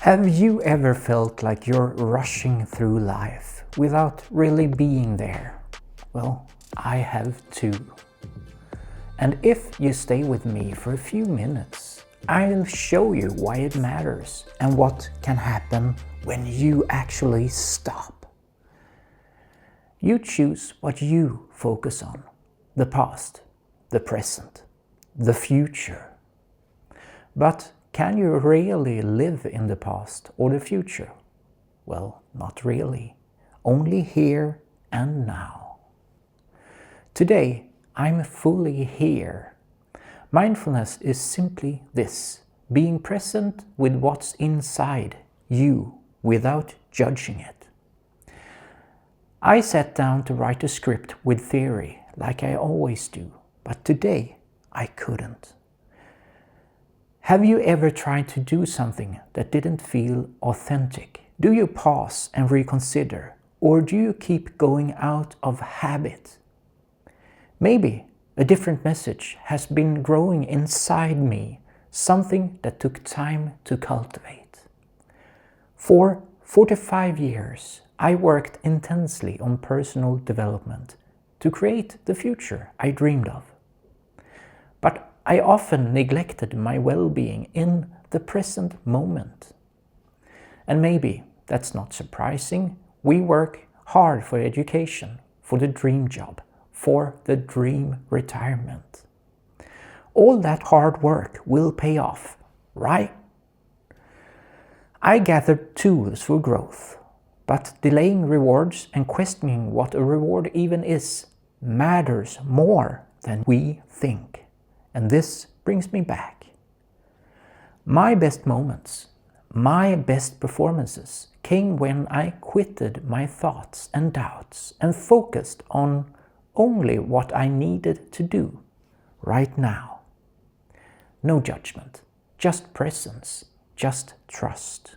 Have you ever felt like you're rushing through life without really being there? Well, I have too. And if you stay with me for a few minutes, I'll show you why it matters and what can happen when you actually stop. You choose what you focus on: the past, the present, the future. But can you really live in the past or the future? Well, not really. Only here and now. Today, I'm fully here. Mindfulness is simply this: being present with what's inside you without judging it. I sat down to write a script with theory, like I always do, but today I couldn't. Have you ever tried to do something that didn't feel authentic? Do you pause and reconsider, or do you keep going out of habit? Maybe a different message has been growing inside me, something that took time to cultivate. For 45 years, I worked intensely on personal development to create the future I dreamed of. But I often neglected my well-being in the present moment. And maybe that's not surprising. We work hard for education, for the dream job, for the dream retirement. All that hard work will pay off, right? I gathered tools for growth, but delaying rewards and questioning what a reward even is matters more than we think. And this brings me back. My best moments, my best performances came when I quitted my thoughts and doubts and focused on only what I needed to do right now. No judgment, just presence, just trust.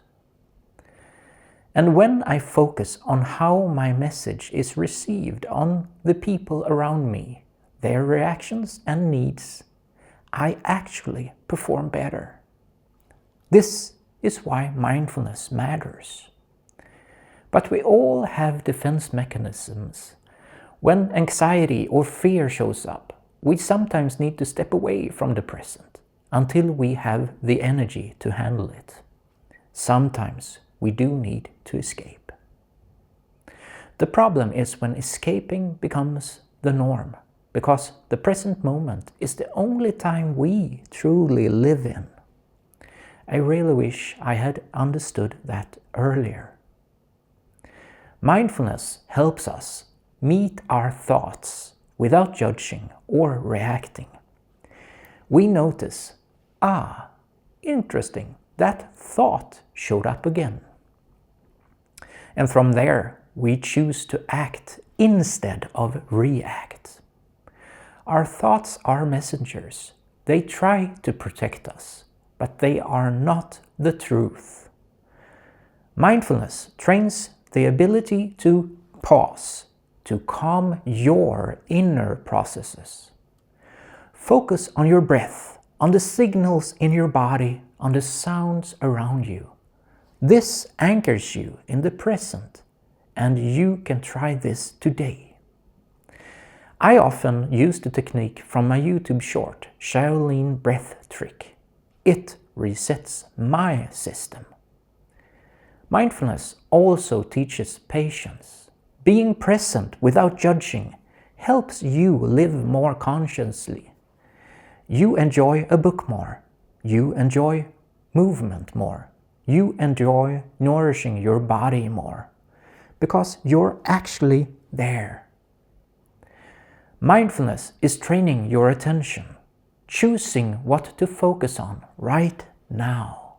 And when I focus on how my message is received on the people around me, their reactions and needs, I actually perform better. This is why mindfulness matters. But we all have defense mechanisms. When anxiety or fear shows up, we sometimes need to step away from the present until we have the energy to handle it. Sometimes we do need to escape. The problem is when escaping becomes the norm, because the present moment is the only time we truly live in. I really wish I had understood that earlier. Mindfulness helps us meet our thoughts without judging or reacting. We notice, interesting, that thought showed up again. And from there, we choose to act instead of react. Our thoughts are messengers. They try to protect us, but they are not the truth. Mindfulness trains the ability to pause, to calm your inner processes. Focus on your breath, on the signals in your body, on the sounds around you. This anchors you in the present, and you can try this today. I often use the technique from my YouTube short, Shaolin Breath Trick. It resets my system. Mindfulness also teaches patience. Being present without judging helps you live more consciously. You enjoy a book more. You enjoy movement more. You enjoy nourishing your body more, because you're actually there. Mindfulness is training your attention, choosing what to focus on right now.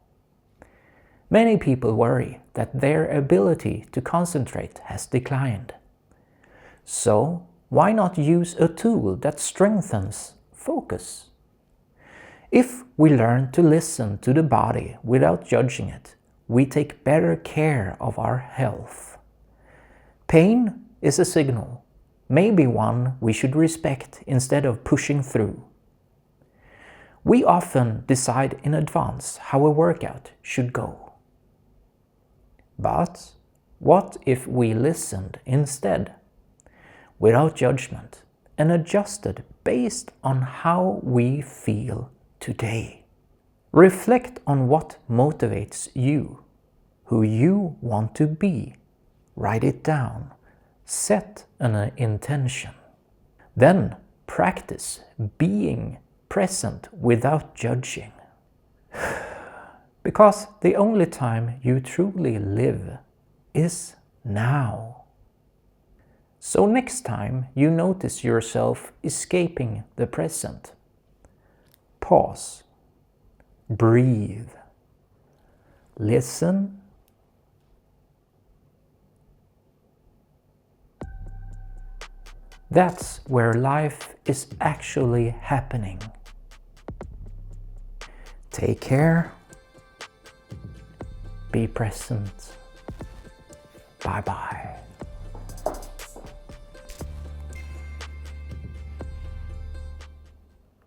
Many people worry that their ability to concentrate has declined. So, why not use a tool that strengthens focus? If we learn to listen to the body without judging it, we take better care of our health. Pain is a signal. Maybe one we should respect instead of pushing through. We often decide in advance how a workout should go. But what if we listened instead, without judgment, and adjusted based on how we feel today? Reflect on what motivates you, who you want to be. Write it down. Set an intention. Then practice being present without judging. Because the only time you truly live is now. So next time you notice yourself escaping the present, pause, breathe, listen, that's where life is actually happening. Take care. Be present. Bye-bye.